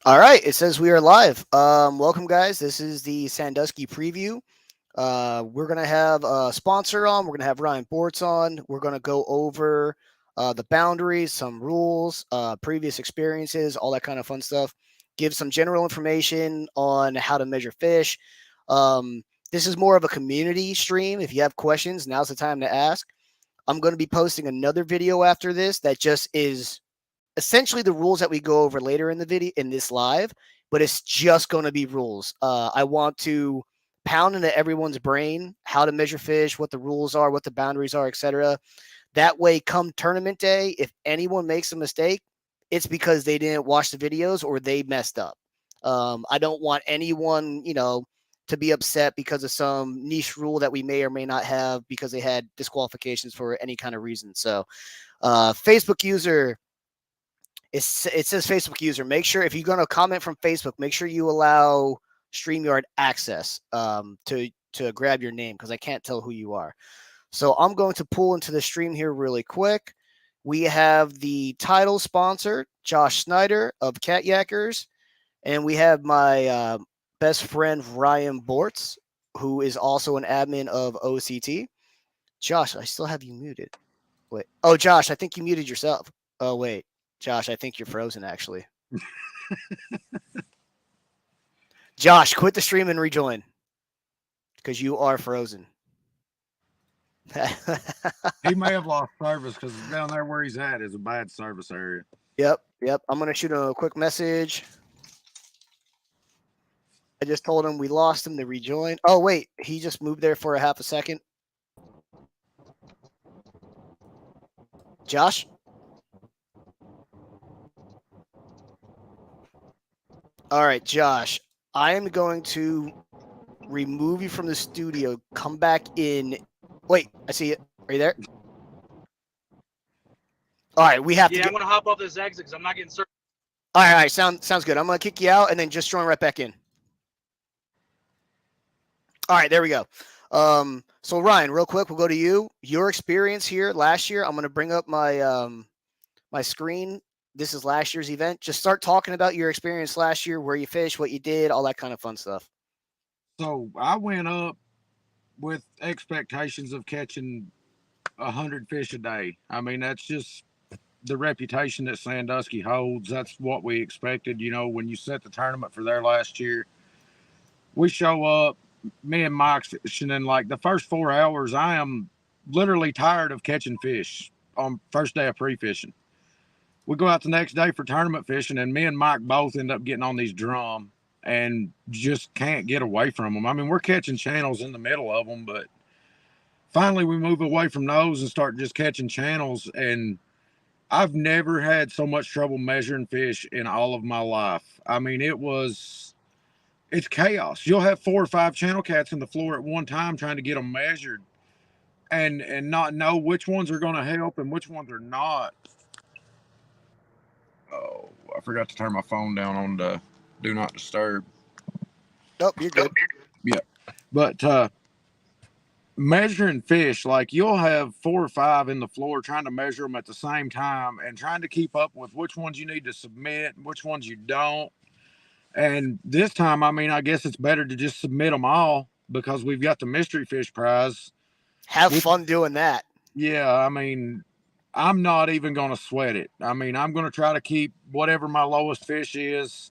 All right, it says we are live. Welcome, guys. This is the Sandusky preview. We're gonna have a sponsor on. We're gonna have Ryan Bortz on. We're gonna go over the boundaries, some rules, previous experiences, all that kind of fun stuff. Give some general information on how to measure fish. This is more of a community stream. If you have questions, now's the time to ask. I'm going to be posting another video after this that just is essentially the rules that we go over later in the video in this live, but it's just going to be rules. I want to pound into everyone's brain how to measure fish, what the rules are, what the boundaries are, etc. That way, come tournament day, if anyone makes a mistake, it's because they didn't watch the videos or they messed up. I don't want anyone, to be upset because of some niche rule that we may or may not have because they had disqualifications for any kind of reason. So, Facebook user, it says Facebook user. Make sure if you're going to comment from Facebook, make sure you allow StreamYard access to grab your name because I can't tell who you are. So I'm going to pull into the stream here really quick. We have the title sponsor, Josh Snyder of Catyackers, and we have my best friend Ryan Bortz, who is also an admin of OCT. Josh, I still have you muted. Wait. Oh, Josh, I think you muted yourself. Oh, wait. Josh, I think you're frozen, actually. Josh, quit the stream and rejoin because you are frozen. He may have lost service because down there where he's at is a bad service area. Yep. I'm going to shoot him a quick message. I just told him we lost him to rejoin. Oh, wait. He just moved there for a half a second. Josh? All right, Josh. I am going to remove you from the studio. Come back in. Wait, I see it. Are you there? All right, we have to. Yeah, I'm gonna hop off this exit because I'm not getting served. All right. Sounds good. I'm gonna kick you out and then just join right back in. All right, there we go. So Ryan, real quick, we'll go to you. Your experience here last year. I'm gonna bring up my my screen. This is last year's event. Just start talking about your experience last year, where you fished, what you did, all that kind of fun stuff. So I went up with expectations of catching 100 fish a day. I mean, that's just the reputation that Sandusky holds. That's what we expected. You know, when you set the tournament for there last year, we show up, me and Mike's fishing, and like the first 4 hours, I am literally tired of catching fish on first day of pre-fishing. We go out the next day for tournament fishing, and me and Mike both end up getting on these drum and just can't get away from them. I mean, we're catching channels in the middle of them, but finally we move away from those and start just catching channels. And I've never had so much trouble measuring fish in all of my life. I mean, it's chaos. You'll have 4 or 5 channel cats in the floor at one time trying to get them measured and not know which ones are going to help and which ones are not. Oh, I forgot to turn my phone down on the do not disturb. Nope, you're good. Yeah. But measuring fish, like you'll have 4 or 5 in the floor trying to measure them at the same time and trying to keep up with which ones you need to submit and which ones you don't. And this time, I mean, I guess it's better to just submit them all because we've got the mystery fish prize. Have fun doing that. Yeah, I mean, I'm not even going to sweat it. I mean, I'm going to try to keep whatever my lowest fish is,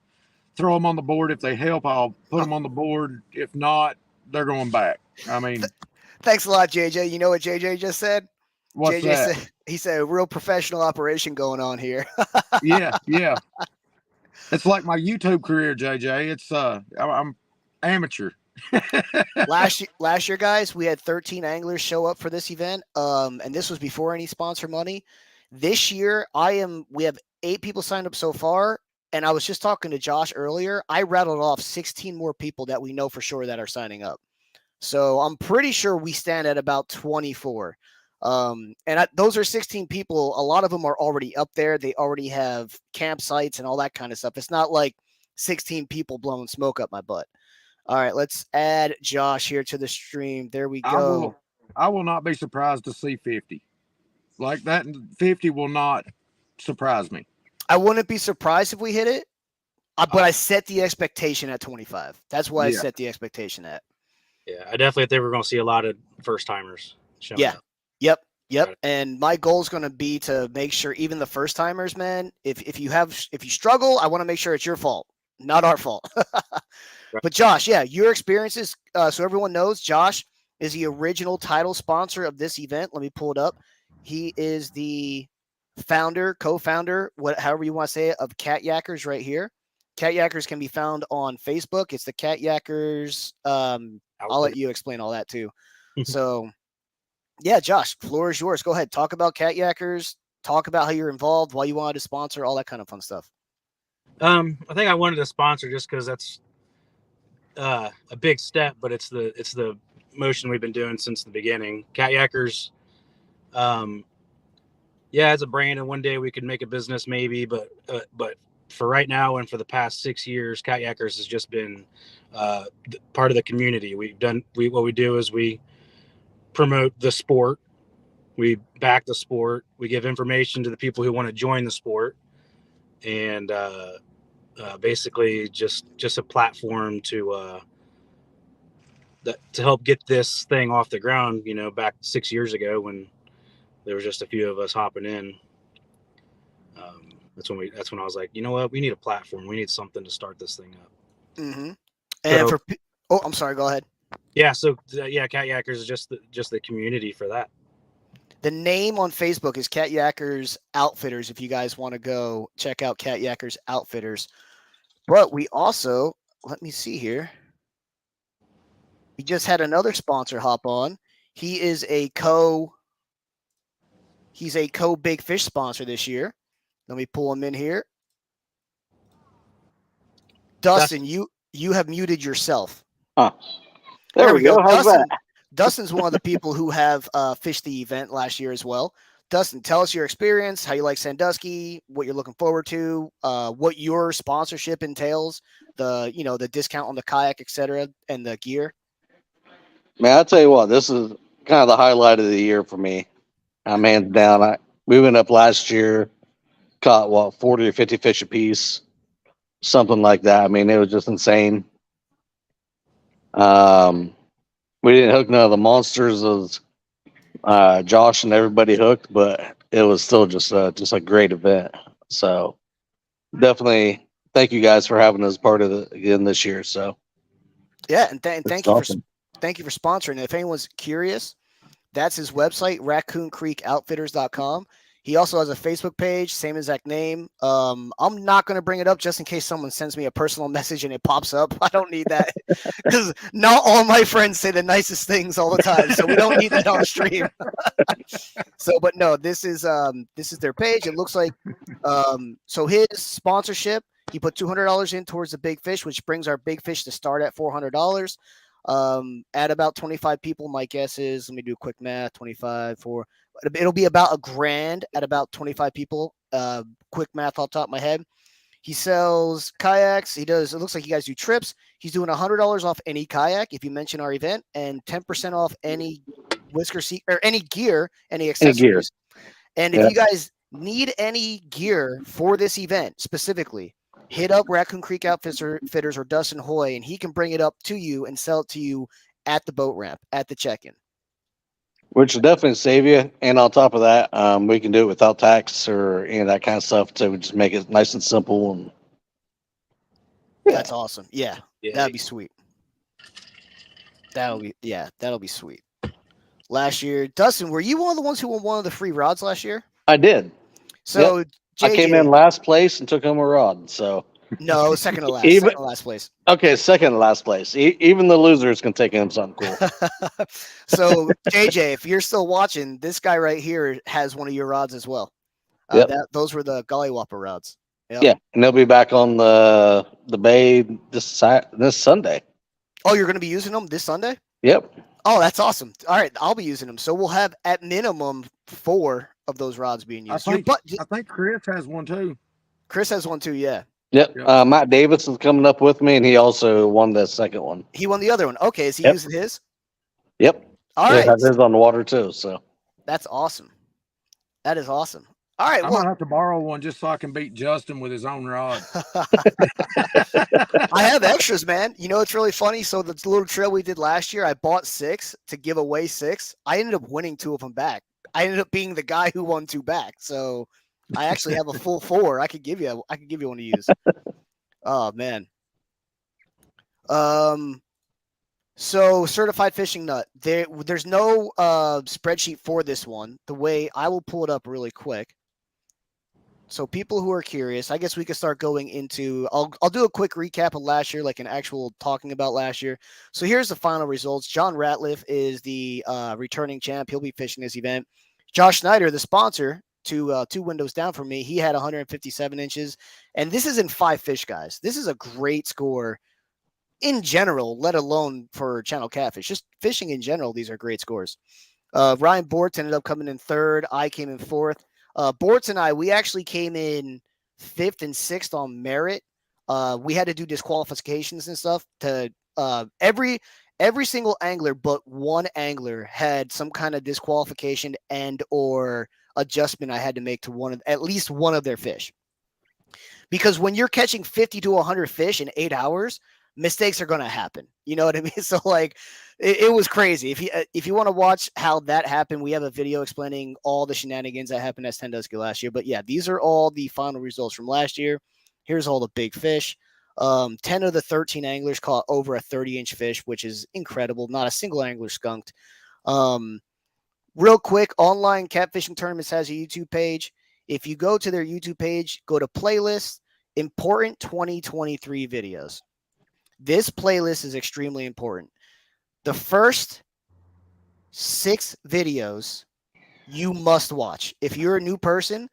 throw them on the board. If they help, I'll put them on the board. If not, they're going back. I mean, thanks a lot, JJ. You know what JJ just said? What's JJ that? said, he said a real professional operation going on here. Yeah. It's like my YouTube career, JJ. It's I'm amateur. last year, guys, we had 13 anglers show up for this event. And this was before any sponsor money. This year, we have 8 people signed up so far. And I was just talking to Josh earlier. I rattled off 16 more people that we know for sure that are signing up. So I'm pretty sure we stand at about 24. Those are 16 people. A lot of them are already up there. They already have campsites and all that kind of stuff. It's not like 16 people blowing smoke up my butt. All right, let's add Josh here to the stream. There we go. I will not be surprised to see 50. Like that 50 will not surprise me. I wouldn't be surprised if we hit it. But I set the expectation at 25. That's why I Yeah. set the expectation at. Yeah, I definitely think we're going to see a lot of first timers showing Yeah. up. Yep. Right. And my goal is going to be to make sure even the first timers, man, if you struggle, I want to make sure it's your fault, not our fault. Right. But Josh, yeah, your experiences, so everyone knows, Josh is the original title sponsor of this event. Let me pull it up. He is the founder, co-founder, however you want to say it, of Cat Yackers right here. Cat Yackers can be found on Facebook. It's the Cat Yackers. I'll let you explain all that too. So, yeah, Josh, floor is yours. Go ahead. Talk about Cat Yackers. Talk about how you're involved, why you wanted to sponsor, all that kind of fun stuff. I think I wanted to sponsor just because that's a big step, but it's the motion we've been doing since the beginning. Cat Yackers, yeah, it's a brand, and one day we could make a business maybe, but for right now and for the past 6 years, Cat Yackers has just been part of the community. What we do is we promote the sport, we back the sport, we give information to the people who want to join the sport, and basically just a platform to help get this thing off the ground. You know, back 6 years ago when there was just a few of us hopping in. That's when I was like, you know what, we need a platform. We need something to start this thing up. Mm-hmm. And So, I'm sorry. Go ahead. Yeah. So yeah, Cat Yackers is just the community for that. The name on Facebook is Cat Yackers Outfitters. If you guys want to go check out Cat Yackers Outfitters, but we also, let me see here. We just had another sponsor hop on. He's a co big fish sponsor this year. Let me pull him in here. Dustin, you have muted yourself. Huh. There we go. How's that? Dustin's one of the people who have fished the event last year as well. Dustin, tell us your experience, how you like Sandusky, what you're looking forward to, what your sponsorship entails, the discount on the kayak, etc., and the gear. Man, I'll tell you what, this is kind of the highlight of the year for me. I'm hands down. We went up last year, caught 40 or 50 fish a piece, something like that. I mean, it was just insane. We didn't hook none of the monsters as Josh and everybody hooked, but it was still just a great event. So definitely thank you guys for having us part of it again this year. So yeah, and thank you awesome. Thank you for sponsoring. If anyone's curious, that's his website, raccooncreekoutfitters.com. He also has a Facebook page, same exact name. I'm not going to bring it up just in case someone sends me a personal message and it pops up. I don't need that because not all my friends say the nicest things all the time, so we don't need that on stream. But no, this is their page. It looks like so his sponsorship, he put $200 in towards the big fish, which brings our big fish to start at $400. At about 25 people, my guess is, let me do a quick math, 25 for, it'll be about $1,000 at about 25 people. Quick math off the top of my head. He sells kayaks. It looks like you guys do trips. He's doing $100 off any kayak if you mention our event, and 10% off any whisker seat or any gear, any accessories. And if you guys need any gear for this event specifically, hit up Raccoon Creek Outfitters or Dustin Hoy, and he can bring it up to you and sell it to you at the boat ramp, at the check-in. Which will definitely save you. And on top of that, we can do it without tax or any of that kind of stuff. So we just make it nice and simple. And That's awesome. Yeah, that'd be sweet. That'll be sweet. Last year, Dustin, were you one of the ones who won one of the free rods last year? I did. So JJ, I came in last place and took home a rod. So no, second to last. Second to last place. Okay, second to last place. Even the losers can take him something cool. So JJ, if you're still watching, this guy right here has one of your rods as well. Those were the Gollywhopper rods. Yep. Yeah, and they'll be back on the bay this Sunday. Oh, you're going to be using them this Sunday? Yep. Oh, that's awesome. All right, I'll be using them. So we'll have at minimum 4 of those rods being used. I think Chris has one too. Chris has one too, yeah. Yep. Matt Davis is coming up with me, and he also won the second one. He won the other one. Okay, is he using his? Yep. All right. Has his on the water too. So that's awesome. That is awesome. All right. I Well, might have to borrow one just so I can beat Justin with his own rod. I have extras, man. You know, it's really funny. So the little trail we did last year, I bought 6 to give away 6. I ended up winning 2 of them back. I ended up being the guy who won 2 back. So I actually have a full 4. I could give you one to use. Oh man. So certified fishing nut. There's no spreadsheet for this one. The way I will pull it up really quick. So people who are curious, I guess we could start going into. I'll do a quick recap of last year, like an actual talking about last year. So here's the final results. John Ratliff is the returning champ. He'll be fishing this event. Josh Snyder, the sponsor, 2 windows down from me, he had 157 inches, and this is in 5 fish, guys. This is a great score in general, let alone for channel catfish. Just fishing in general, these are great scores. Ryan Bortz ended up coming in 3rd. I came in 4th. Bortz and I, we actually came in 5th and 6th on merit. We had to do disqualifications and stuff to every single angler but one angler had some kind of disqualification and or adjustment I had to make to at least one of their fish. Because when you're catching 50 to 100 fish in 8 hours, mistakes are going to happen. You know what I mean? So like it was crazy. If you want to watch how that happened, we have a video explaining all the shenanigans that happened at Sandusky last year. But yeah, these are all the final results from last year. Here's all the big fish. 10 of the 13 anglers caught over a 30-inch fish, which is incredible. Not a single angler skunked. Real quick, Online Catfishing Tournaments has a YouTube page. If you go to their YouTube page, go to playlist, important 2023 videos. This playlist is extremely important. The first 6 videos you must watch. If you're a new person,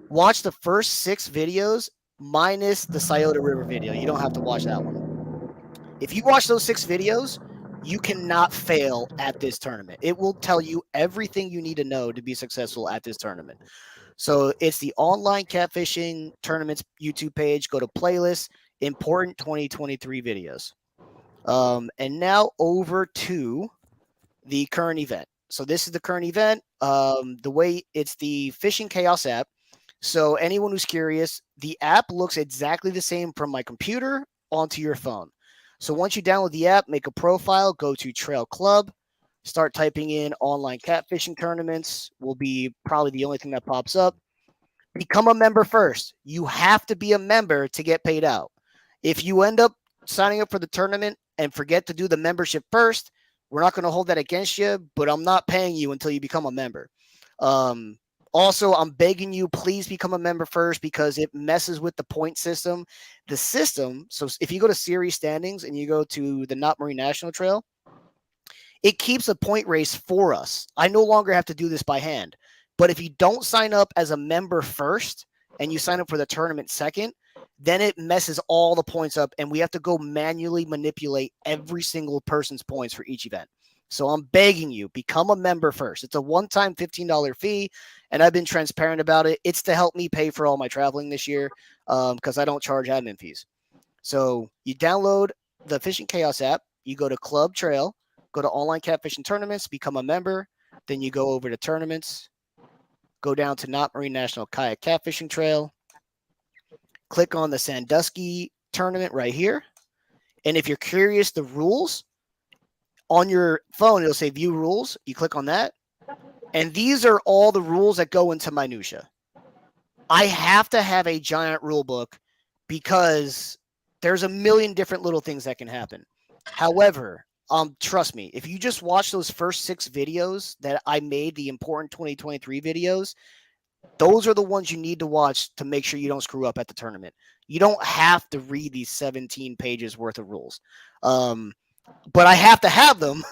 watch the first 6 videos minus the Scioto River video. You don't have to watch that one. If you watch those 6 videos, you cannot fail at this tournament. It will tell you everything you need to know to be successful at this tournament. So it's the Online Catfishing Tournaments YouTube page. Go to playlist, important 2023 videos. And now over to the current event. So this is the current event. The way it's the Fishing Chaos app. So anyone who's curious, the app looks exactly the same from my computer onto your phone. So once you download the app, make a profile, go to Trail Club, start typing in online catfishing tournaments will be probably the only thing that pops up. Become a member first. You have to be a member to get paid out. If you end up signing up for the tournament and forget to do the membership first, we're not going to hold that against you, but I'm not paying you until you become a member. Also, I'm begging you, please become a member first because it messes with the point system. The system, so if you go to series standings and you go to the Knott Marine National Trail, it keeps a point race for us. I no longer have to do this by hand. But if you don't sign up as a member first and you sign up for the tournament second, then it messes all the points up and we have to go manually manipulate every single person's points for each event. So I'm begging you, become a member first. It's a one-time $15 fee, and I've been transparent about it. It's to help me pay for all my traveling this year because I don't charge admin fees. So you download the Fishing Chaos app, you go to Club Trail, go to Online Catfishing Tournaments, become a member, then you go over to Tournaments, go down to Knott Marine National Kayak Catfishing Trail, click on the Sandusky tournament right here, and if you're curious the rules, on your phone, it'll say view rules. You click on that. And these are all the rules that go into minutia. I have to have a giant rule book because there's a million different little things that can happen. However, trust me, if you just watch those first 6 videos that I made, the important 2023 videos, those are the ones you need to watch to make sure you don't screw up at the tournament. You don't have to read these 17 pages worth of rules. But I have to have them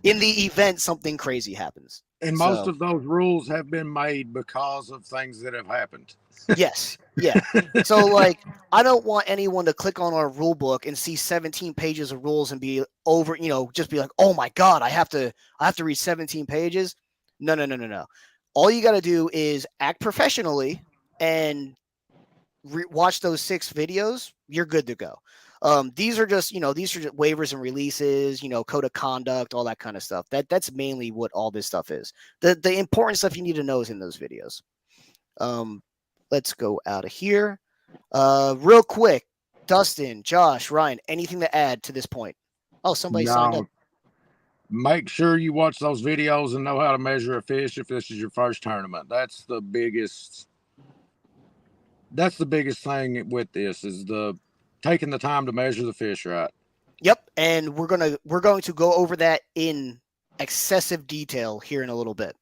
in the event something crazy happens. And most of those rules have been made because of things that have happened. Yes. Yeah. So like, I don't want anyone to click on our rule book and see 17 pages of rules and be over, just be like, oh my God, I have to read 17 pages. No. All you got to do is act professionally and watch those 6 videos. You're good to go. These are just waivers and releases, code of conduct, all that kind of stuff. That's mainly what all this stuff is. The important stuff you need to know is in those videos. Let's go out of here. Real quick, Dustin, Josh, Ryan, anything to add to this point? Oh, somebody signed up. No, make sure you watch those videos and know how to measure a fish if this is your first tournament. That's the biggest thing with this is the taking the time to measure the fish right. Yep, and we're going to go over that in excessive detail here in a little bit.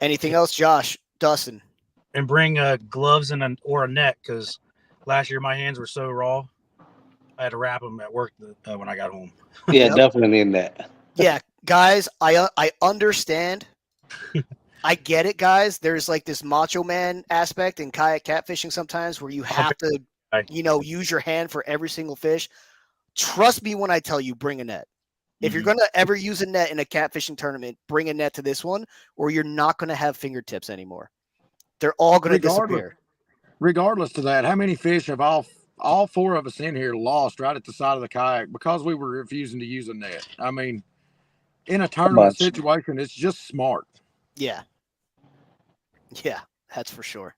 Anything else, Josh, Dustin? And bring gloves and or a net, because last year my hands were so raw, I had to wrap them at work when I got home. Yeah, Yep. definitely need that. Yeah, guys, I understand. I get it, guys. There's like this macho man aspect in kayak catfishing sometimes where you have to, use your hand for every single fish. Trust me when I tell you, bring a net. If you're going to ever use a net in a catfishing tournament, bring a net to this one, or you're not going to have fingertips anymore. They're all going to disappear. Regardless of that, how many fish have all four of us in here lost right at the side of the kayak because we were refusing to use a net? I mean, in a tournament situation, it's just smart. Yeah. Yeah, that's for sure.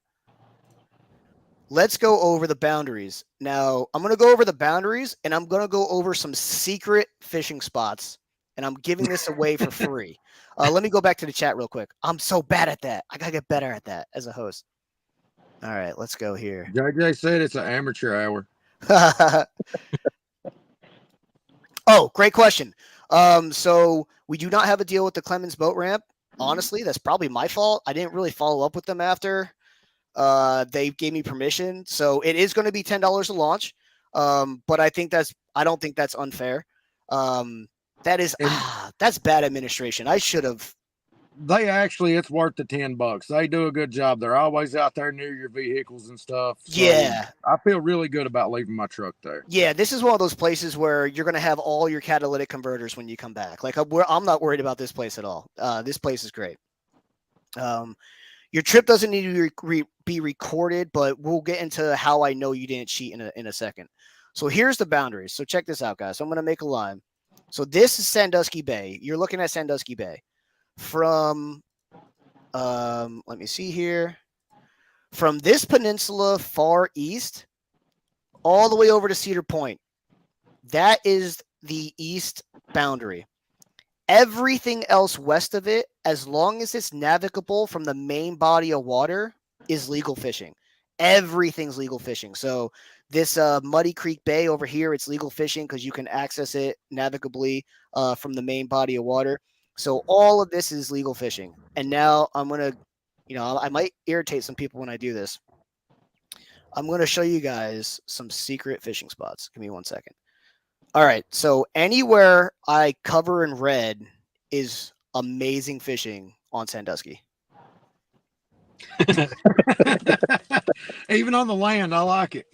Let's go over the boundaries. Now, I'm going to go over the boundaries, and I'm going to go over some secret fishing spots, and I'm giving this away for free. Let me go back to the chat real quick. I'm so bad at that. I got to get better at that as a host. All right, let's go here. JJ said it's an amateur hour. Oh, great question. So we do not have a deal with the Clemens boat ramp. Honestly, that's probably my fault. I didn't really follow up with them after they gave me permission. So it is going to be $10 a launch. But I don't think that's unfair. That's bad administration. I should have. It's worth the $10. They do a good job. They're always out there near your vehicles and stuff. So yeah. I feel really good about leaving my truck there. Yeah. This is one of those places where you're going to have all your catalytic converters when you come back. Like I'm not worried about this place at all. This place is great. Your trip doesn't need to be recorded, but we'll get into how I know you didn't cheat in a second. So here's the boundaries. So check this out, guys. So I'm going to make a line. So this is Sandusky Bay. You're looking at Sandusky Bay. From, let me see here. From this peninsula far east, all the way over to Cedar Point, that is the east boundary. Everything else west of it, as long as it's navigable from the main body of water, is legal fishing. Everything's legal fishing. So this Muddy Creek Bay over here, it's legal fishing because you can access it navigably from the main body of water. So all of this is legal fishing. And now I'm going to, I might irritate some people when I do this. I'm going to show you guys some secret fishing spots. Give me 1 second. All right. So anywhere I cover in red is amazing fishing on Sandusky. Even on the land, I like it.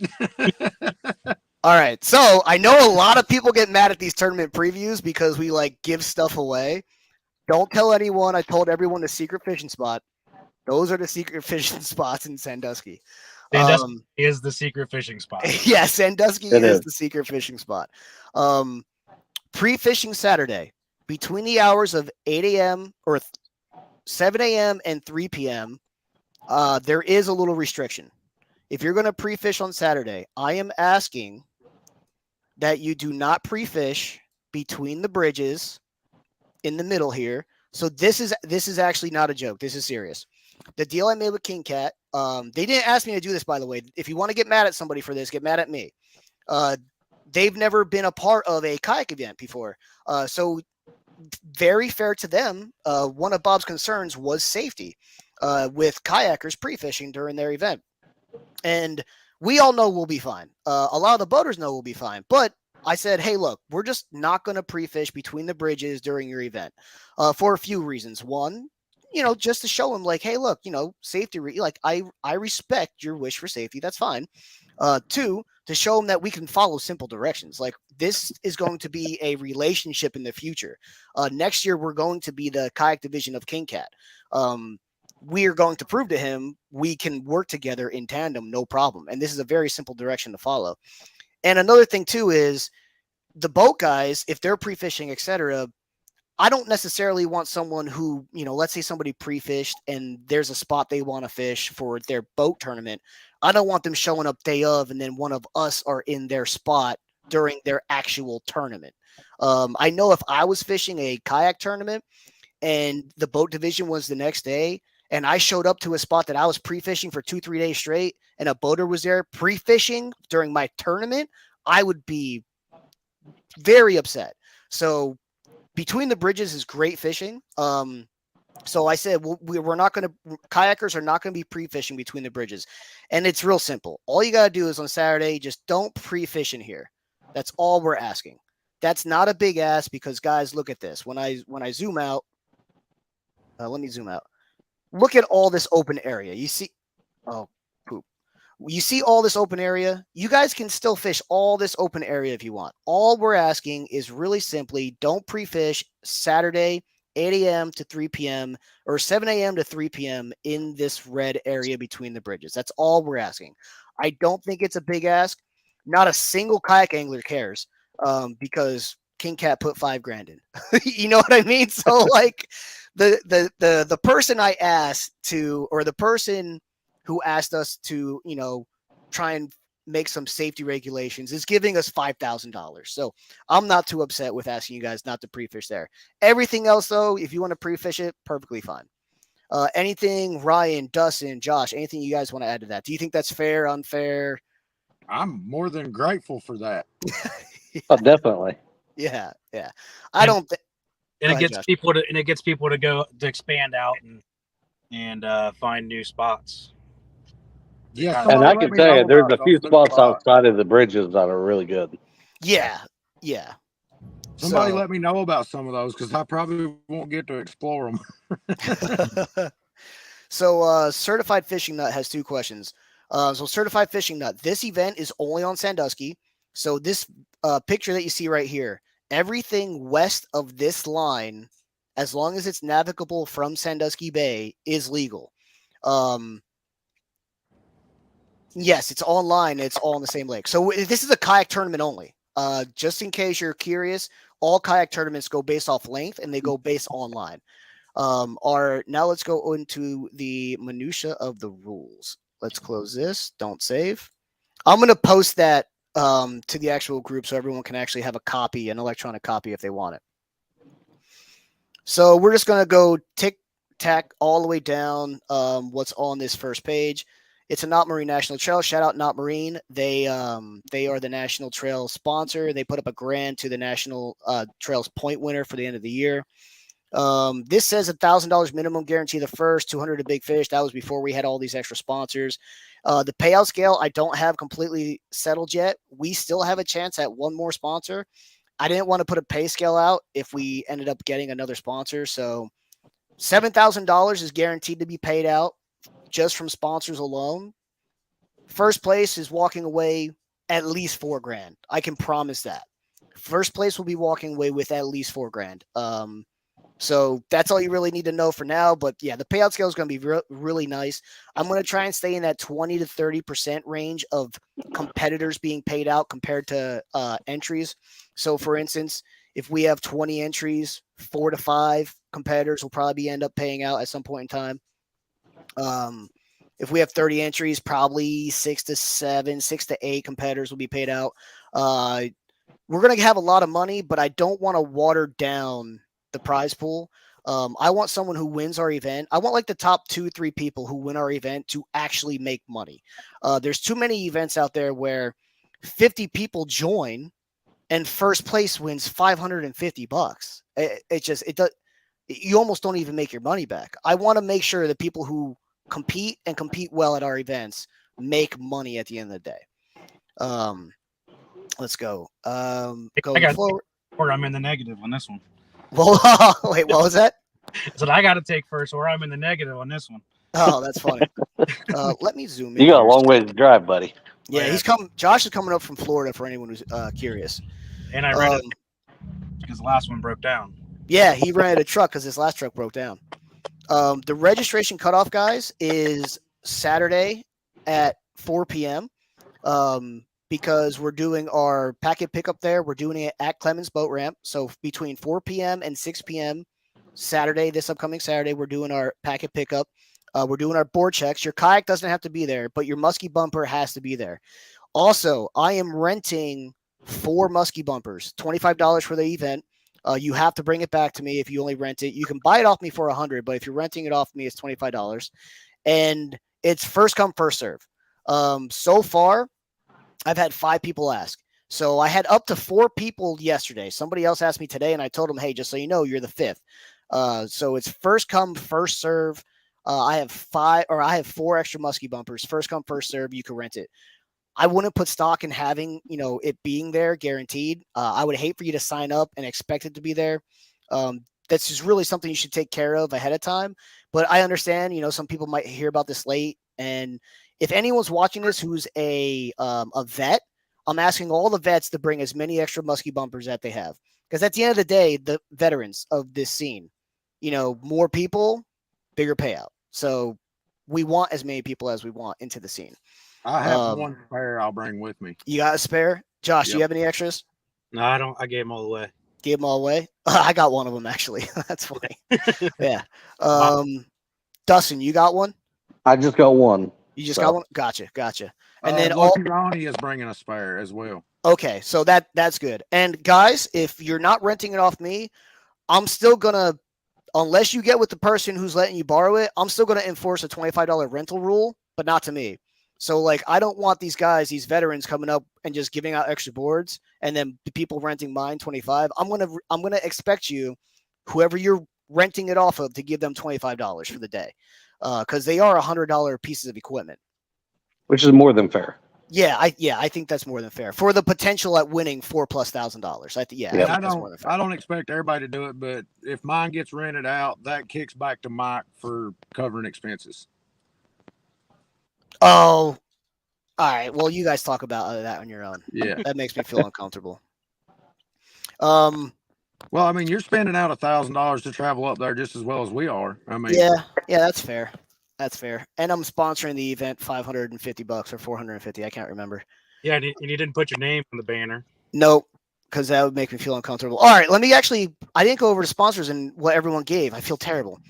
All right. So I know a lot of people get mad at these tournament previews because we give stuff away. Don't tell anyone. I told everyone the secret fishing spot. Those are the secret fishing spots in Sandusky. Sandusky is the secret fishing spot. Yeah, Sandusky is the secret fishing spot. Pre-fishing Saturday between the hours of 8 a.m. or 7 a.m. and 3 p.m. There is a little restriction. If you're going to pre-fish on Saturday, I am asking that you do not pre-fish between the bridges in the middle here. So this is actually not a joke. This is serious. The deal I made with King Cat, they didn't ask me to do this, by the way. If you want to get mad at somebody for this, get mad at me. They've never been a part of a kayak event before. So very fair to them. One of Bob's concerns was safety with kayakers pre-fishing during their event. And we all know we'll be fine. A lot of the boaters know we'll be fine. But I said, hey, look, we're just not going to pre-fish between the bridges during your event for a few reasons. One, just to show them hey, look, safety, I respect your wish for safety. That's fine. Two, to show them that we can follow simple directions. This is going to be a relationship in the future. Next year, we're going to be the kayak division of King Cat. We are going to prove to him we can work together in tandem, no problem. And this is a very simple direction to follow. And another thing too is the boat guys, if they're pre-fishing, etc., I don't necessarily want someone who, let's say somebody pre-fished and there's a spot they want to fish for their boat tournament. I don't want them showing up day of and then one of us are in their spot during their actual tournament. I know if I was fishing a kayak tournament and the boat division was the next day and I showed up to a spot that I was pre-fishing for 2-3 days straight and a boater was there pre-fishing during my tournament, I would be very upset. So Between the Bridges is great fishing. So I said we're not going to kayakers are not going to be pre-fishing Between the Bridges, and it's real simple. All you got to do is on Saturday just don't pre-fish in here. That's all we're asking. That's not a big ask because guys, look at this. When I zoom out, let me zoom out. Look at all this open area. You see, oh poop. You see all this open area? You guys can still fish all this open area if you want. All we're asking is really simply don't pre-fish Saturday, 8 a.m. to 3 p.m. or 7 a.m. to 3 p.m. in this red area Between the Bridges. That's all we're asking. I don't think it's a big ask. Not a single kayak angler cares because King Cat put $5,000 in. You know what I mean? So like the person I asked to, or the person who asked us to, try and make some safety regulations is giving us $5,000. So I'm not too upset with asking you guys not to pre-fish there. Everything else though, if you want to pre-fish it, perfectly fine. Anything, Ryan, Dustin, Josh, anything you guys want to add to that? Do you think that's fair, unfair? I'm more than grateful for that. Oh, definitely. Yeah. I don't think. And it gets people to go to expand out and find new spots. Yeah, And I let can me tell know you, there's about a few those new spots spots. outside of the bridges that are really good. Yeah. Somebody So- let me know about some of those because I probably won't get to explore them. So Certified Fishing Nut has 2 questions. So Certified Fishing Nut, this event is only on Sandusky. So this picture that you see right here, everything west of this line, as long as it's navigable from Sandusky Bay, is legal. Yes, it's online. It's all on the same lake. So this is a kayak tournament only. Just in case you're curious, all kayak tournaments go based off length and they go based online. Now let's go into the minutia of the rules. Let's close this. Don't save. I'm going to post that to the actual group so everyone can actually have a copy, an electronic copy if they want it. So we're just going to go tick-tack all the way down what's on this first page. It's a Knott Marine National Trail. Shout out Knott Marine. They are the National Trail sponsor. They put up $1,000 to the National Trails point winner for the end of the year. This says $1,000 minimum guarantee the first, 200 a big fish. That was before we had all these extra sponsors. The payout scale I don't have completely settled yet. We still have a chance at one more sponsor. I didn't want to put a pay scale out if we ended up getting another sponsor. So $7,000 is guaranteed to be paid out just from sponsors alone. First place is walking away at least $4,000. I can promise that. First place will be walking away with at least $4,000. So that's all you really need to know for now. But yeah, the payout scale is going to be really nice. I'm going to try and stay in that 20 to 30% range of competitors being paid out compared to entries. So for instance, if we have 20 entries, 4 to 5 competitors will probably end up paying out at some point in time. If we have 30 entries, probably 6 to 7, 6 to 8 competitors will be paid out. We're going to have a lot of money, but I don't want to water down the prize pool. I want someone who wins our event. I want like the top 2-3 people who win our event to actually make money. There's too many events out there where 50 people join and first place wins $550. It does. You almost don't even make your money back. I want to make sure that people who compete and compete well at our events make money at the end of the day. Let's go. Going forward. Or I'm in the negative on this one. Well, wait, what was that? So I got to take first, or I'm in the negative on this one. Oh, that's funny. Let me zoom in. You got a here. long way to drive, buddy. Yeah, he's come. Josh is coming up from Florida for anyone who's curious. And I rented because the last one broke down. Yeah, he rented a truck because his last truck broke down. The registration cutoff, guys, is Saturday at 4 p.m. because we're doing our packet pickup there. We're doing it at Clemens Boat Ramp. So between 4 p.m. and 6 p.m. Saturday, this upcoming Saturday, we're doing our packet pickup. We're doing our board checks. Your kayak doesn't have to be there, but your musky bumper has to be there. Also, I am renting 4 musky bumpers, $25 for the event. You have to bring it back to me if you only rent it. You can buy it off me for $100, but if you're renting it off me, it's $25. And it's first come, first serve. So far, I've had 5 people ask. So I had up to 4 people yesterday. Somebody else asked me today, and I told them, hey, just so you know, you're the 5th. So it's first come, first serve. I have 4 extra musky bumpers. First come, first serve. You can rent it. I wouldn't put stock in having, it being there guaranteed. I would hate for you to sign up and expect it to be there. That's just really something you should take care of ahead of time. But I understand, some people might hear about this late. And if anyone's watching this who's a vet, I'm asking all the vets to bring as many extra musky bumpers that they have. Because at the end of the day, the veterans of this scene, more people, bigger payout. So we want as many people as we want into the scene. I have 1 spare I'll bring with me. You got a spare? Josh, do you have any extras? No, I don't. I gave them all away. Gave them all away? I got one of them, actually. That's funny. Yeah. Dustin, you got one? I just got one. You just got one? Gotcha. And then Lucky Ronnie is bringing a spare as well. Okay, so that's good. And guys, if you're not renting it off me, I'm still gonna, unless you get with the person who's letting you borrow it, I'm still gonna enforce a $25 rental rule, but not to me. So I don't want these guys, these veterans coming up and just giving out extra boards and then the people renting mine 25. I'm gonna expect you, whoever you're renting it off of, to give them $25 for the day. Because they are $100 pieces of equipment. Which is more than fair. Yeah, I think that's more than fair for the potential at winning $4,000+. I think that's more than fair. I don't expect everybody to do it, but if mine gets rented out, that kicks back to Mike for covering expenses. Oh, all right. Well, you guys talk about that on your own. Yeah, that makes me feel uncomfortable. Well, I mean, you're spending out $1,000 to travel up there just as well as we are. I mean, yeah, that's fair. That's fair. And I'm sponsoring the event, $550 or $450. I can't remember. Yeah, and you didn't put your name on the banner. Nope, because that would make me feel uncomfortable. All right, I didn't go over to sponsors and what everyone gave. I feel terrible.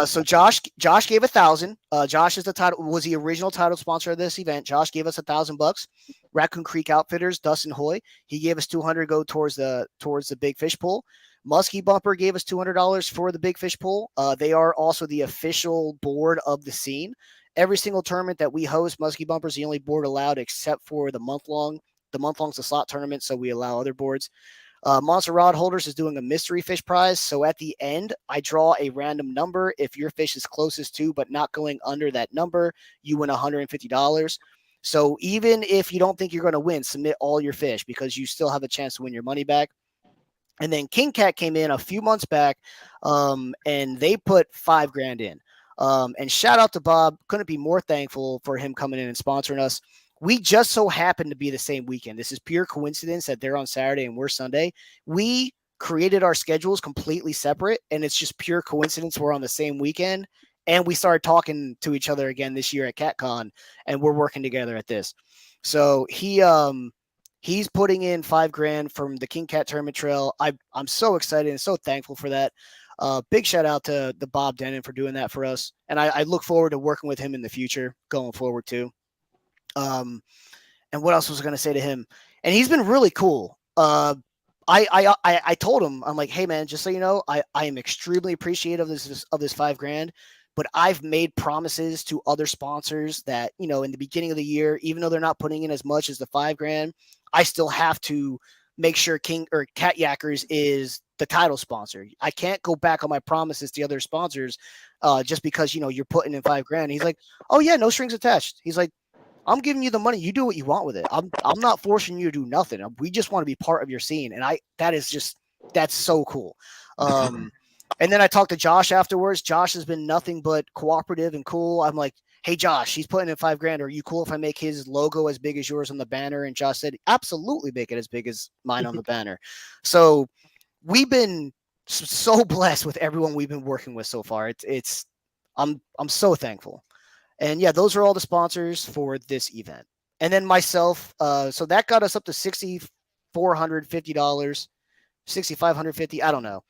So Josh gave 1,000. Josh is was the original title sponsor of this event. Josh gave us $1,000. Raccoon Creek Outfitters, Dustin Hoy, he gave us $200 go towards the big fish pool. Muskie Bumper gave us $200 for the big fish pool. They are also the official board of the scene. Every single tournament that we host, Muskie Bumper is the only board allowed except for the month long. The month long is a slot tournament, so we allow other boards. Monster Rod Holders is doing a mystery fish prize. So at the end, I draw a random number. If your fish is closest to but not going under that number, you win $150. So even if you don't think you're going to win, submit all your fish because you still have a chance to win your money back. And then King Cat came in a few months back, and they put $5,000 in. And shout out to Bob. Couldn't be more thankful for him coming in and sponsoring us. We just so happened to be the same weekend. This is pure coincidence that they're on Saturday and we're Sunday. We created our schedules completely separate, and it's just pure coincidence we're on the same weekend. And we started talking to each other again this year at CatCon, and we're working together at this. So he's putting in $5,000 from the King Cat Tournament Trail. I'm so excited and so thankful for that. Big shout out to the Bob Denon for doing that for us. And I look forward to working with him in the future going forward too. And what else was I going to say to him? And he's been really cool. I told him, I'm like, hey man, just so you know, I am extremely appreciative of this $5,000, but I've made promises to other sponsors that, in the beginning of the year, even though they're not putting in as much as the $5,000, I still have to make sure Cat Yackers is the title sponsor. I can't go back on my promises to other sponsors just because, you're putting in $5,000. He's like, oh yeah, no strings attached. He's like, I'm giving you the money. You do what you want with it. I'm not forcing you to do nothing. We just want to be part of your scene. And that's so cool. And then I talked to Josh afterwards. Josh has been nothing but cooperative and cool. I'm like, hey, Josh, he's putting in $5,000. Are you cool if I make his logo as big as yours on the banner? And Josh said, absolutely make it as big as mine on the banner. So we've been so blessed with everyone we've been working with so far. I'm so thankful. And yeah, those are all the sponsors for this event. and then myself. So that got us up to $6,450, $6,550. I don't know.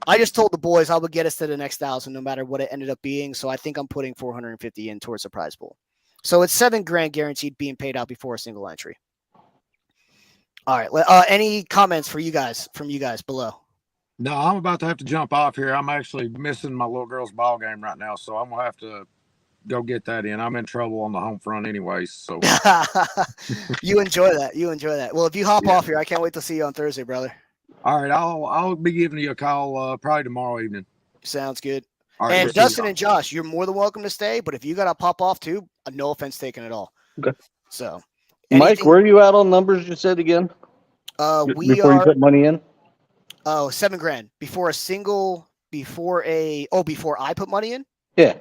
I just told the boys I would get us to the next 1,000, no matter what it ended up being. So I think I'm putting 450 in towards the prize pool. So it's $7,000 guaranteed being paid out before a single entry. All right. Any comments from you guys below? No, I'm about to have to jump off here. I'm actually missing my little girl's ball game right now, so I'm gonna have to go get that in. I'm in trouble on the home front anyways. So You enjoy that. Well, if you hop off here, I can't wait to see you on Thursday, brother. all right, I'll be giving you a call probably tomorrow evening. Sounds good. All right, And we'll see you. Dustin and Josh, you're more than welcome to stay, but if you gotta pop off too, no offense taken at all. Okay. So, Mike, where are you at on numbers you said again? we Before you are put money in? $7,000 before I put money in. Yeah.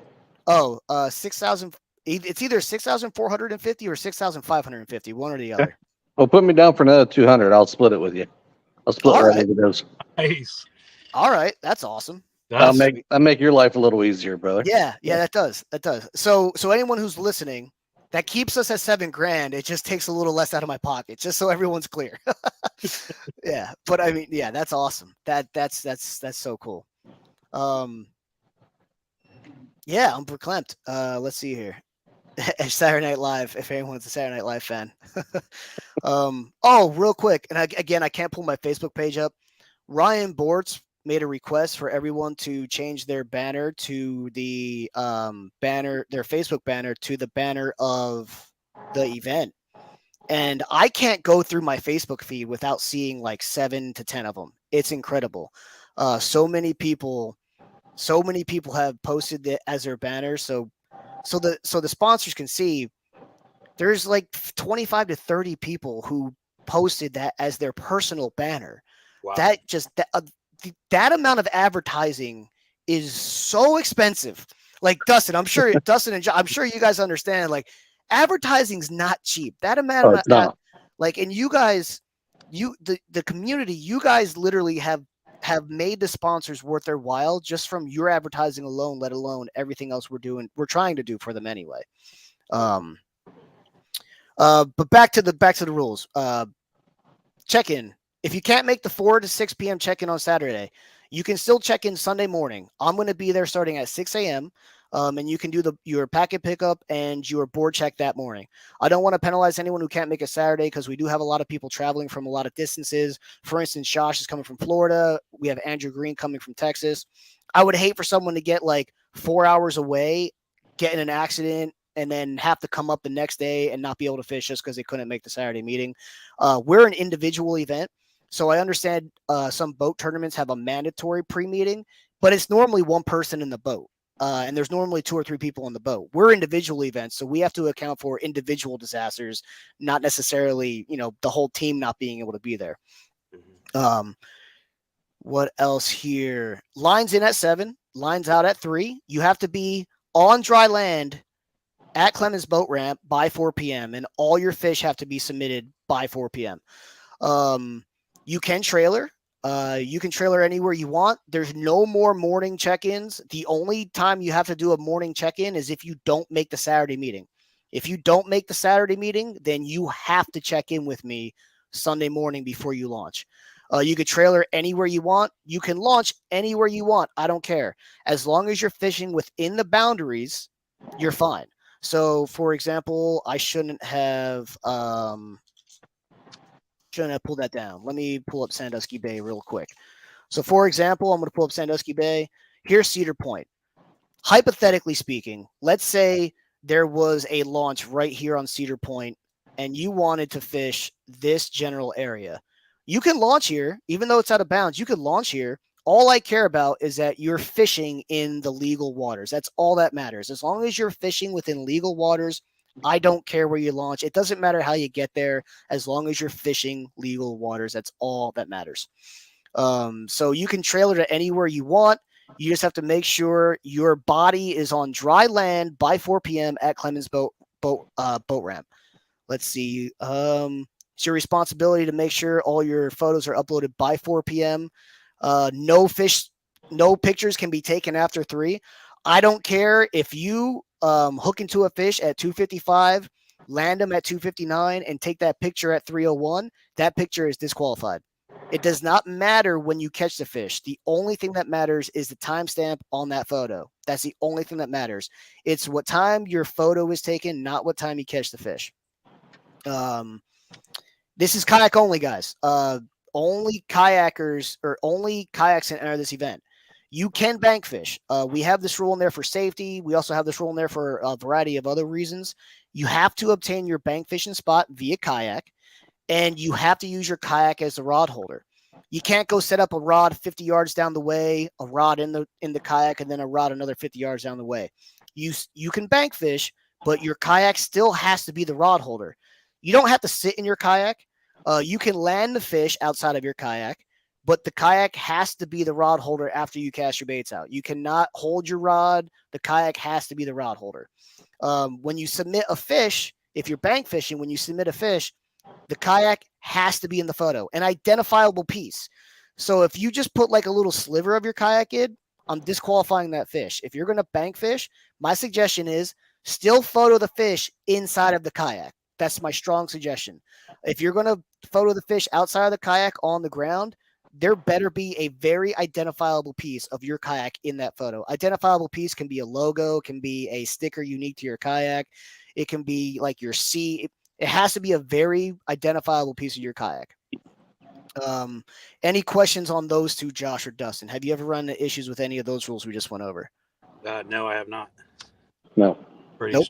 6,000. It's either 6,450 or 6,550, one or the other. Well, put me down for another 200. I'll split it with you. I'll split All right right. over those. Nice. All right, that's awesome. I'll That's make your life a little easier, brother. Yeah, that does. So anyone who's listening, that keeps us at $7,000. It just takes a little less out of my pocket, just so everyone's clear. Yeah, but I mean, yeah, that's awesome. That's so cool. Yeah, I'm verklempt. Let's see here. Saturday Night Live, if anyone's a Saturday Night Live fan. Real quick, and again, I can't pull my Facebook page up. Ryan Bortz made a request for everyone to change their banner to the their Facebook banner to the banner of the event. And I can't go through my Facebook feed without seeing like 7 to 10 of them. It's incredible. So many people have posted it as their banner. So the sponsors can see there's like 25 to 30 people who posted that as their personal banner. wow. That amount of advertising is so expensive. Like Dustin and John, I'm sure you guys understand, like advertising's not cheap. That amount of not. like, and you guys, the community, you guys literally have made the sponsors worth their while just from your advertising alone, let alone everything else we're trying to do for them anyway. But back to the rules. Check-in. If you can't make the 4 to 6 p.m. check-in on Saturday, you can still check in Sunday morning. I'm going to be there starting at 6 a.m. And you can do your packet pickup and your board check that morning. I don't want to penalize anyone who can't make a Saturday because we do have a lot of people traveling from a lot of distances. For instance, Josh is coming from Florida. We have Andrew Green coming from Texas. I would hate for someone to get like 4 hours away, get in an accident, and then have to come up the next day and not be able to fish just because they couldn't make the Saturday meeting. We're an individual event. So I understand some boat tournaments have a mandatory pre-meeting, but it's normally one person in the boat. And there's normally 2 or 3 people on the boat. We're individual events, so we have to account for individual disasters, not necessarily, the whole team not being able to be there. What else here? Lines in at 7, lines out at 3. You have to be on dry land at Clemens Boat Ramp by 4 p.m. and all your fish have to be submitted by 4 p.m. You can trailer. You can trailer anywhere you want. There's no more morning check-ins. The only time you have to do a morning check-in is if you don't make the Saturday meeting. If you don't make the Saturday meeting, then you have to check in with me Sunday morning before you launch. You could trailer anywhere you want. You can launch anywhere you want. I don't care. As long as you're fishing within the boundaries, you're fine. So, for example, I shouldn't have pulled that down. Let me pull up Sandusky Bay real quick. So, for example, I'm going to pull up Sandusky Bay. Here's Cedar Point. Hypothetically speaking, let's say there was a launch right here on Cedar Point and you wanted to fish this general area. You can launch here, even though it's out of bounds. You can launch here. All I care about is that you're fishing in the legal waters. That's all that matters. As long as you're fishing within legal waters, I don't care where you launch. It doesn't matter how you get there. As long as you're fishing legal waters, that's all that matters. So you can trailer to anywhere you want. You just have to make sure your body is on dry land by 4 p.m. at Clemens Boat Ramp. Let's see. It's your responsibility to make sure all your photos are uploaded by 4 p.m. No pictures can be taken after 3. I don't care if you hook into a fish at 2:55. land them at 259, and take that picture at 301, that picture is disqualified. It does not matter when you catch the fish. The only thing that matters is the timestamp on that photo. That's the only thing that matters. It's what time your photo is taken, not what time you catch the fish. This is kayak only, guys. Only kayakers or only kayaks can enter this event. You can bank fish. We have this rule in there for safety. We also have this rule in there for a variety of other reasons. You have to obtain your bank fishing spot via kayak, and you have to use your kayak as the rod holder. You can't go set up a rod 50 yards down the way, a rod in the kayak, and then a rod another 50 yards down the way. You can bank fish, but your kayak still has to be the rod holder. You don't have to sit in your kayak. You can land the fish outside of your kayak, but the kayak has to be the rod holder after you cast your baits out. You cannot hold your rod. The kayak has to be the rod holder. When you submit a fish, if you're bank fishing, when you submit a fish, the kayak has to be in the photo, an identifiable piece. So if you just put like a little sliver of your kayak in, I'm disqualifying that fish. If you're going to bank fish, my suggestion is still photo the fish inside of the kayak. That's my strong suggestion. If you're going to photo the fish outside of the kayak on the ground, there better be a very identifiable piece of your kayak in that photo. Identifiable piece can be a logo, can be a sticker unique to your kayak. It can be like your seat. It has to be a very identifiable piece of your kayak. Any questions on those two, Josh or Dustin? Have you ever run into issues with any of those rules we just went over? No, I have not. No. Nope.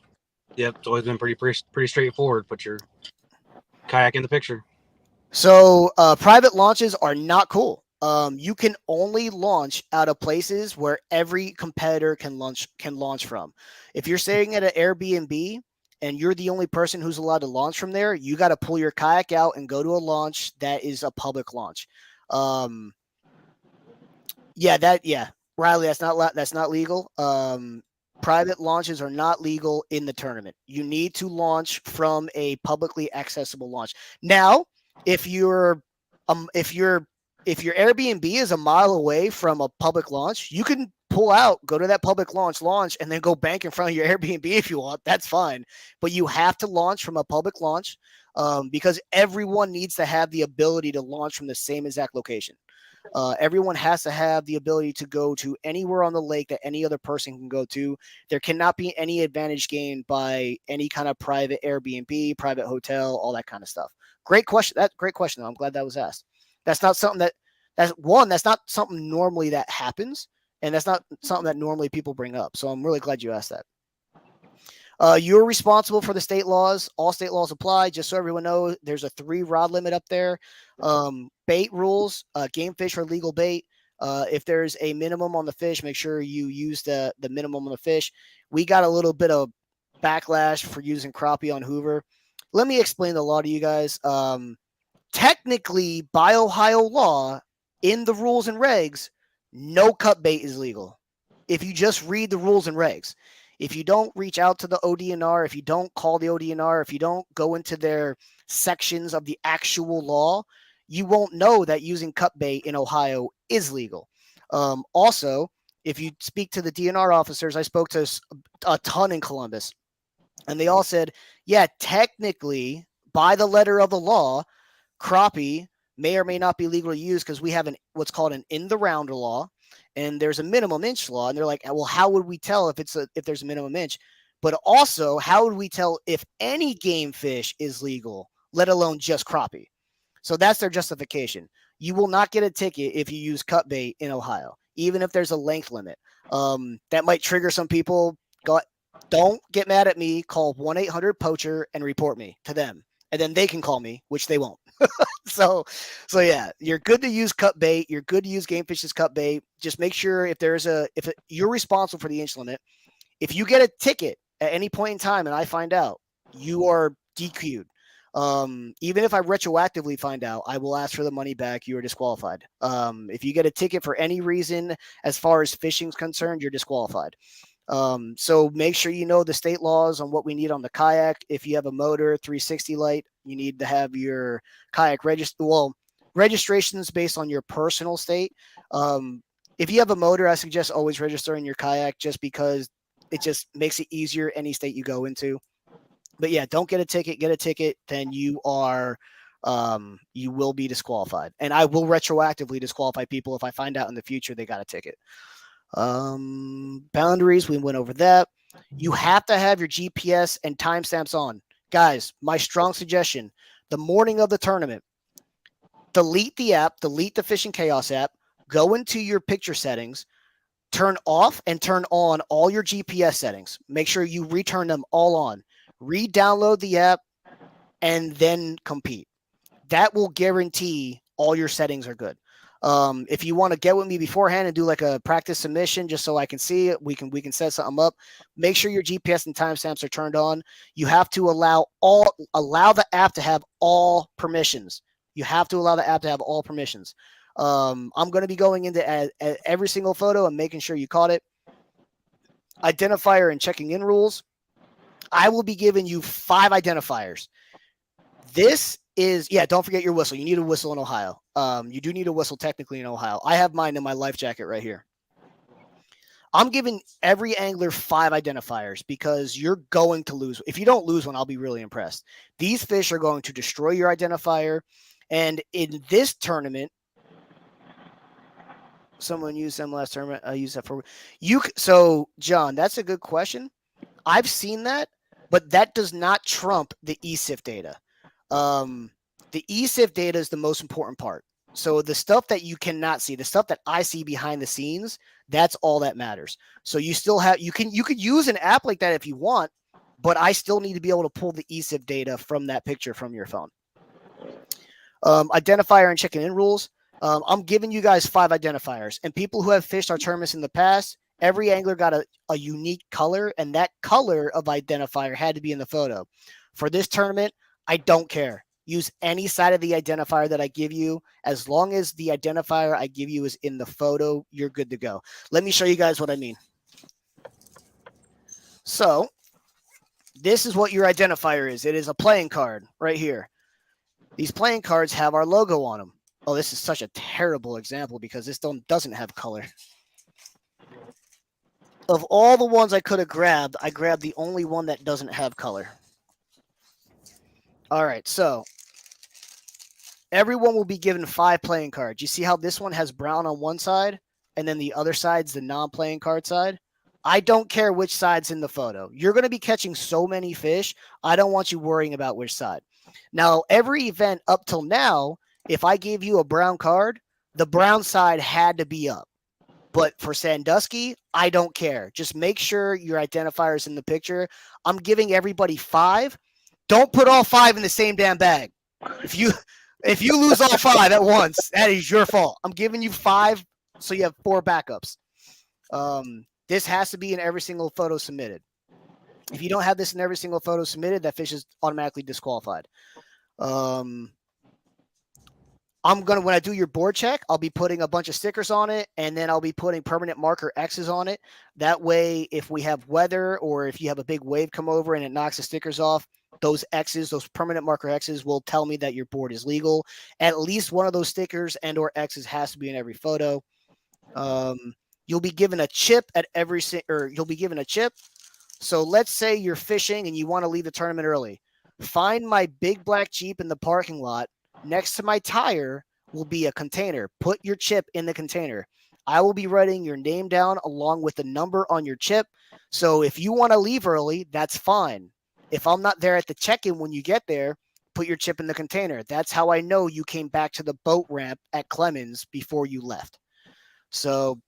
Yep, it's always been pretty straightforward. Put your kayak in the picture. So private launches are not cool. You can only launch out of places where every competitor can launch from. If you're staying at an Airbnb and you're the only person who's allowed to launch from there, you got to pull your kayak out and go to a launch that is a public launch. Riley, that's not legal. Private launches are not legal in the tournament. You need to launch from a publicly accessible launch. Now, if your Airbnb is a mile away from a public launch, you can pull out, go to that public launch, and then go bank in front of your Airbnb if you want. That's fine. But you have to launch from a public launch because everyone needs to have the ability to launch from the same exact location. Everyone has to have the ability to go to anywhere on the lake that any other person can go to. There cannot be any advantage gained by any kind of private Airbnb, private hotel, all that kind of stuff. Great question. That's a great question, though. I'm glad that was asked. That's not something that's not something normally that happens, and that's not something that normally people bring up. So I'm really glad you asked that. You're responsible for the state laws. All state laws apply. Just so everyone knows, there's a 3 rod limit up there. Bait rules, game fish are legal bait. If there's a minimum on the fish, make sure you use the minimum on the fish. We got a little bit of backlash for using crappie on Hoover. Let me explain the law to you guys. Technically, by Ohio law, in the rules and regs, no cut bait is legal. If you just read the rules and regs. If you don't reach out to the ODNR, if you don't call the ODNR, if you don't go into their sections of the actual law, you won't know that using cut bait in Ohio is legal. Also, if you speak to the DNR officers, I spoke to a ton in Columbus, and they all said, yeah, technically, by the letter of the law, crappie may or may not be legal to use because we have what's called an in the rounder law. And there's a minimum inch law, and they're like, well, how would we tell if there's a minimum inch? But also, how would we tell if any game fish is legal, let alone just crappie? So that's their justification. You will not get a ticket if you use cut bait in Ohio, even if there's a length limit. That might trigger some people. Don't get mad at me. Call 1-800-POACHER and report me to them, and then they can call me, which they won't. So yeah, you're good to use cut bait. You're good to use game fish's cut bait. Just make sure if you're responsible for the inch limit. If you get a ticket at any point in time and I find out, you are DQ'd. Even if I retroactively find out, I will ask for the money back. You are disqualified. If you get a ticket for any reason, as far as fishing is concerned, you're disqualified. So make sure you know the state laws on what we need on the kayak. If you have a motor 360 light, you need to have your kayak registrations based on your personal state. If you have a motor, I suggest always registering your kayak just because it just makes it easier any state you go into. But yeah, don't get a ticket. Get a ticket, then you are you will be disqualified. And I will retroactively disqualify people if I find out in the future they got a ticket. Boundaries, we went over that. You have to have your GPS and timestamps on. Guys, my strong suggestion, the morning of the tournament, delete the app, delete the Fishing Chaos app, go into your picture settings, turn off and turn on all your GPS settings. Make sure you return them all on. Re-download the app and then compete. That will guarantee all your settings are good. If you want to get with me beforehand and do like a practice submission just so I can see it, we can set something up. Make sure your GPS and timestamps are turned on. You have to allow the app to have all permissions. You have to allow the app to have all permissions. I'm going to be going into every single photo and making sure you caught it. Identifier and checking in rules. I will be giving you 5 identifiers. This is, don't forget your whistle. You need a whistle in Ohio. You do need a whistle technically in Ohio. I have mine in my life jacket right here. I'm giving every angler 5 identifiers because you're going to lose. If you don't lose one, I'll be really impressed. These fish are going to destroy your identifier. And in this tournament, someone used them last tournament. I used that for you. So, John, that's a good question. I've seen that, but that does not trump the ESIF data. The ESIF data is the most important part. So the stuff that you cannot see, the stuff that I see behind the scenes, that's all that matters. So you still have, you could use an app like that if you want, but I still need to be able to pull the ESIF data from that picture from your phone. Identifier and checking in rules. I'm giving you guys 5 identifiers, and people who have fished our tournaments in the past, every angler got a unique color, and that color of identifier had to be in the photo. For this tournament, I don't care. Use any side of the identifier that I give you. As long as the identifier I give you is in the photo, you're good to go. Let me show you guys what I mean. So this is what your identifier is. It is a playing card right here. These playing cards have our logo on them. Oh, this is such a terrible example because this doesn't have color. Of all the ones I could have grabbed, I grabbed the only one that doesn't have color. All right, so everyone will be given 5 playing cards. You see how this one has brown on one side, and then the other side's the non-playing card side? I don't care which side's in the photo. You're going to be catching so many fish, I don't want you worrying about which side. Now, every event up till now, if I gave you a brown card, the brown side had to be up. But for Sandusky, I don't care. Just make sure your identifier is in the picture. I'm giving everybody 5. Don't put all 5 in the same damn bag. If you lose all 5 at once, that is your fault. I'm giving you 5, so you have 4 backups. This has to be in every single photo submitted. If you don't have this in every single photo submitted, that fish is automatically disqualified. When I do your board check, I'll be putting a bunch of stickers on it, and then I'll be putting permanent marker X's on it. That way, if we have weather or if you have a big wave come over and it knocks the stickers off, those X's, those permanent marker X's will tell me that your board is legal. At least one of those stickers and or X's has to be in every photo. You'll be given a chip you'll be given a chip. So let's say you're fishing and you want to leave the tournament early. Find my big black Jeep in the parking lot. Next to my tire will be a container. Put your chip in the container. I will be writing your name down along with the number on your chip. So if you want to leave early, that's fine. If I'm not there at the check-in when you get there, put your chip in the container. That's how I know you came back to the boat ramp at Clemens before you left. So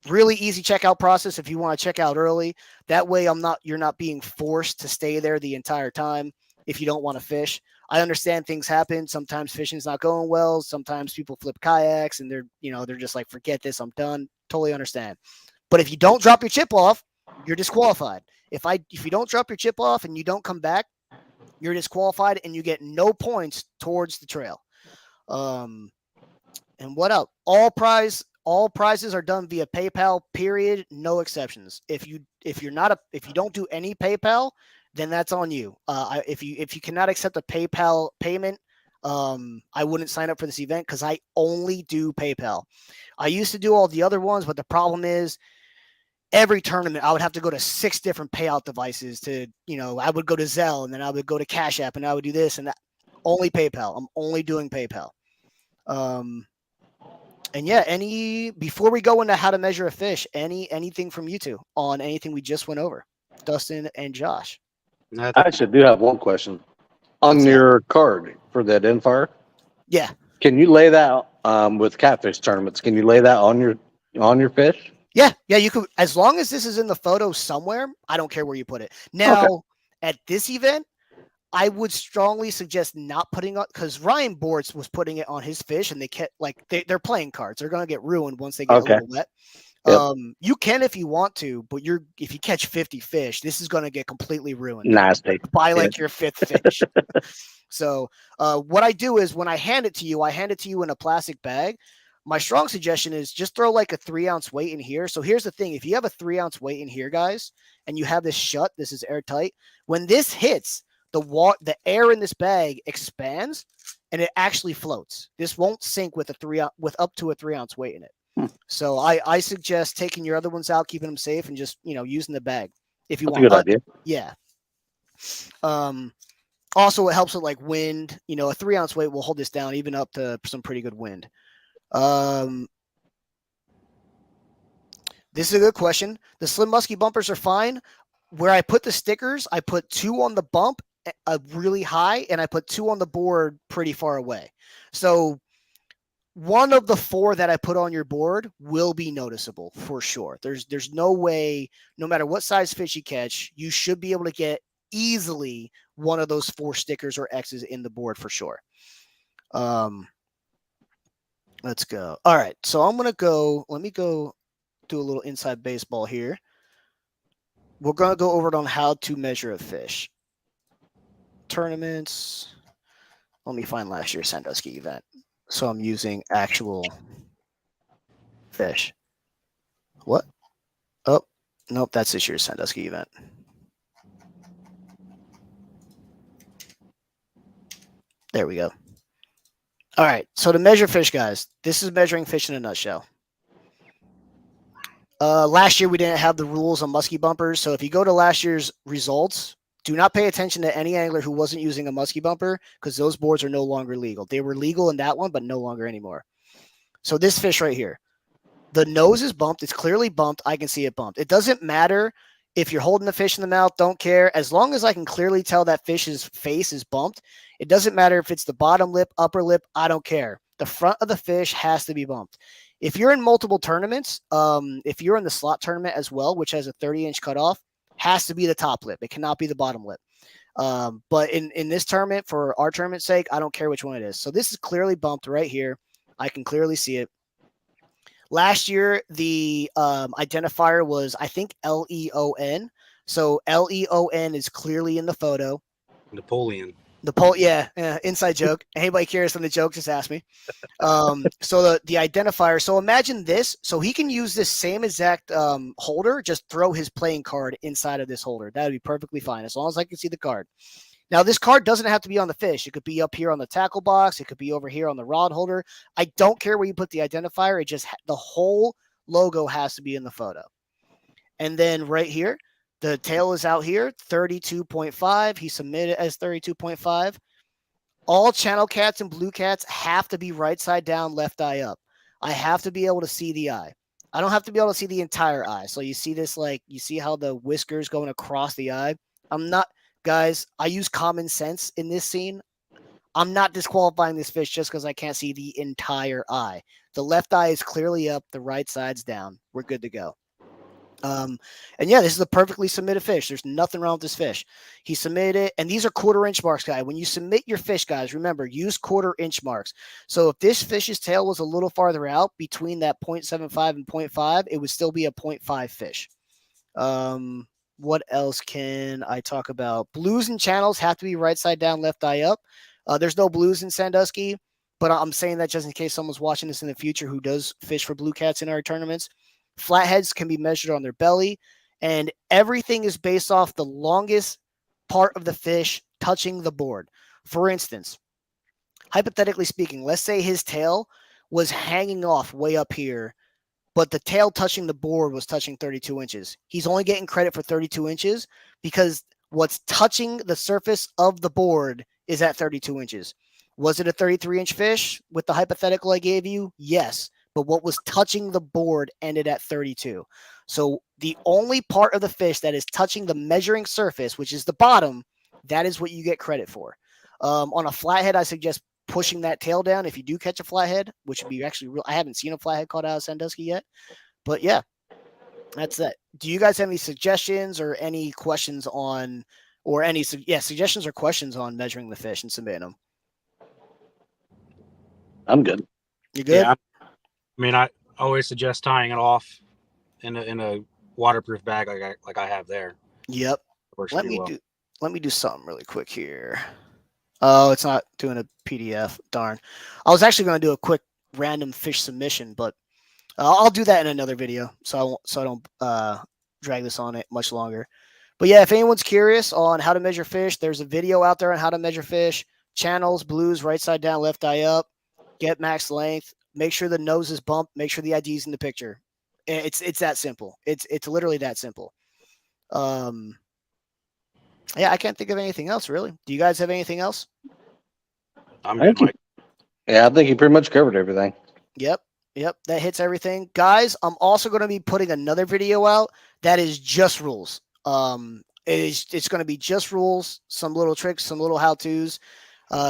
really easy checkout process if you want to check out early. That way you're not being forced to stay there the entire time if you don't want to fish. I understand things happen. Sometimes fishing's not going well. Sometimes people flip kayaks and they're just like, forget this, I'm done. Totally understand. But if you don't drop your chip off, you're disqualified. If you don't drop your chip off and you don't come back, you're disqualified and you get no points towards the trail. And what else? All prizes are done via PayPal, period, no exceptions. If you don't do any PayPal, then that's on you. If you cannot accept a PayPal payment, I wouldn't sign up for this event because I only do PayPal. I used to do all the other ones, but the problem is every tournament I would have to go to 6 different payout devices to, I would go to Zelle and then I would go to Cash App and I would do this and that. Only PayPal. I'm only doing PayPal. And yeah, before we go into how to measure a fish, anything from you two on anything we just went over, Dustin and Josh? I actually do have one question on What's that? your card for the identifier. Yeah. Can you lay that with catfish tournaments? Can you lay that on your fish? Yeah, you could, as long as this is in the photo somewhere. I don't care where you put it. Now, at this event, I would strongly suggest not putting on, because Ryan Bortz was putting it on his fish, and they kept they're playing cards. They're gonna get ruined once they get a little wet. Yep. You can if you want to, but if you catch 50 fish, this is gonna get completely ruined. Nasty. By your 5th fish. So what I do is when I hand it to you in a plastic bag. My strong suggestion is just throw a 3-ounce weight in here. So here's the thing. If you have a 3-ounce weight in here, guys, and you have this shut, this is airtight. When this hits, the air in this bag expands and it actually floats. This won't sink with up to a 3-ounce weight in it. So I suggest taking your other ones out, keeping them safe, and just, using the bag if you want. That's a good idea. Yeah. Also, it helps with wind. A 3-ounce weight will hold this down even up to some pretty good wind. This is a good question. The slim musky bumpers are fine. Where I put the stickers, I put 2 on the bump really high, and I put 2 on the board pretty far away. So one of the 4 that I put on your board will be noticeable for sure. There's no way, no matter what size fish you catch, you should be able to get easily one of those 4 stickers or X's in the board for sure. Let's go. All right. So let me go do a little inside baseball here. We're going to go over it on how to measure a fish. Tournaments. Let me find last year's Sandusky event. So I'm using actual fish. What? Oh, nope. That's this year's Sandusky event. There we go. All right. So to measure fish, guys, this is measuring fish in a nutshell. Last year, we didn't have the rules on musky bumpers. So if you go to last year's results, do not pay attention to any angler who wasn't using a musky bumper, because those boards are no longer legal. They were legal in that one, but no longer anymore. So this fish right here, the nose is bumped. It's clearly bumped. I can see it bumped. It doesn't matter if you're holding the fish in the mouth. Don't care. As long as I can clearly tell that fish's face is bumped, it doesn't matter if it's the bottom lip, upper lip. I don't care. The front of the fish has to be bumped. If you're in multiple tournaments, if you're in the slot tournament as well, which has a 30-inch cutoff, has to be the top lip. It cannot be the bottom lip. But in this tournament, for our tournament's sake, I don't care which one it is. So this is clearly bumped right here. I can clearly see it. Last year, the identifier was, I think, LEON. So LEON is clearly in the photo. Napoleon. Yeah, inside joke. Anybody curious on the joke, just ask me. So the identifier. So imagine this. So he can use this same exact holder, just throw his playing card inside of this holder. That would be perfectly fine, as long as I can see the card. Now, this card doesn't have to be on the fish. It could be up here on the tackle box. It could be over here on the rod holder. I don't care where you put the identifier. It just, the whole logo has to be in the photo. And then right here, the tail is out here, 32.5. He submitted as 32.5. All channel cats and blue cats have to be right side down, left eye up. I have to be able to see the eye. I don't have to be able to see the entire eye. So you see this, you see how the whiskers going across the eye? Guys, I use common sense in this scene. I'm not disqualifying this fish just because I can't see the entire eye. The left eye is clearly up. The right side's down. We're good to go. And yeah, this is a perfectly submitted fish. There's nothing wrong with this fish. He submitted it, and these are 1/4-inch marks, guys. When you submit your fish, guys, remember, use 1/4-inch marks. So if this fish's tail was a little farther out between that 0.75 and 0.5, it would still be a 0.5 fish. What else can I talk about? Blues and channels have to be right side down, left eye up. There's no blues in Sandusky, but I'm saying that just in case someone's watching this in the future who does fish for blue cats in our tournaments. Flatheads can be measured on their belly, and everything is based off the longest part of the fish touching the board. For instance, hypothetically speaking, let's say his tail was hanging off way up here, but the tail touching the board was touching 32 inches. He's only getting credit for 32 inches because what's touching the surface of the board is at 32 inches. Was it a 33-inch fish with the hypothetical I gave you? Yes. But what was touching the board ended at 32. So the only part of the fish that is touching the measuring surface, which is the bottom, that is what you get credit for. On a flathead, I suggest pushing that tail down if you do catch a flathead, which would be actually real. I haven't seen a flathead caught out of Sandusky yet. But yeah, that's that. Do you guys have any suggestions or any questions on, or any suggestions or questions on measuring the fish and submitting them? I'm good. You good? Yeah, I mean, I always suggest tying it off in a waterproof bag like I have there. Yep. Works Let pretty me well. let me do something really quick here. Oh, it's not doing a PDF. Darn. I was actually going to do a quick random fish submission, but I'll do that in another video, so I don't drag this on it much longer. But yeah, if anyone's curious on how to measure fish, there's a video out there on how to measure fish. Channels, blues, right side down, left eye up. Get max length. Make sure the nose is bumped. Make sure the ID's in the picture. It's that simple. It's literally that simple. Yeah, I can't think of anything else really. Do you guys have anything else? I'm good, Mike. Yeah, I think you pretty much covered everything. Yep. That hits everything. Guys, I'm also going to be putting another video out that is just rules. It's going to be just rules, some little tricks, some little how-tos.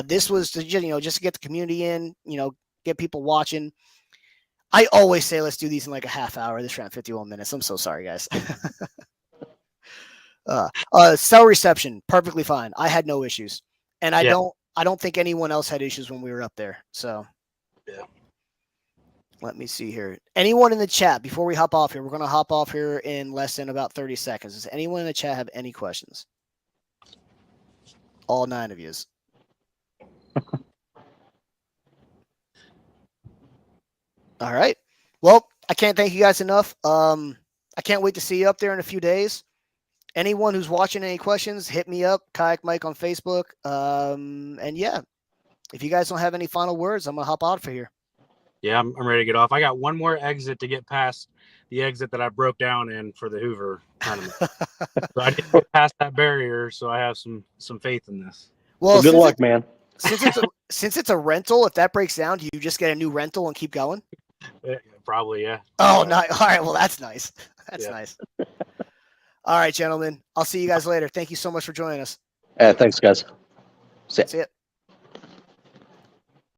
This was to, just to get the community in, get people watching. I always say let's do these in like a half hour. This ran 51 minutes. I'm so sorry, guys. Cell reception, perfectly fine. I had no issues, and I don't think anyone else had issues when we were up there. So yeah. Let me see here. Anyone in the chat before we hop off here? We're going to hop off here in less than about 30 seconds. Does anyone in the chat have any questions? All 9 of yous. All right. Well, I can't thank you guys enough. I can't wait to see you up there in a few days. Anyone who's watching any questions, hit me up, Kayak Mike on Facebook. And yeah, if you guys don't have any final words, I'm going to hop out for here. Yeah, I'm ready to get off. I got one more exit to get past the exit that I broke down in for the Hoover tournament. So I didn't get past that barrier, so I have some faith in this. Well, good luck, man. Since it's a rental, if that breaks down, do you just get a new rental and keep going? Probably, yeah. Oh, nice. All right. Well, that's nice. That's nice. All right, gentlemen. I'll see you guys later. Thank you so much for joining us. Thanks, guys. See ya.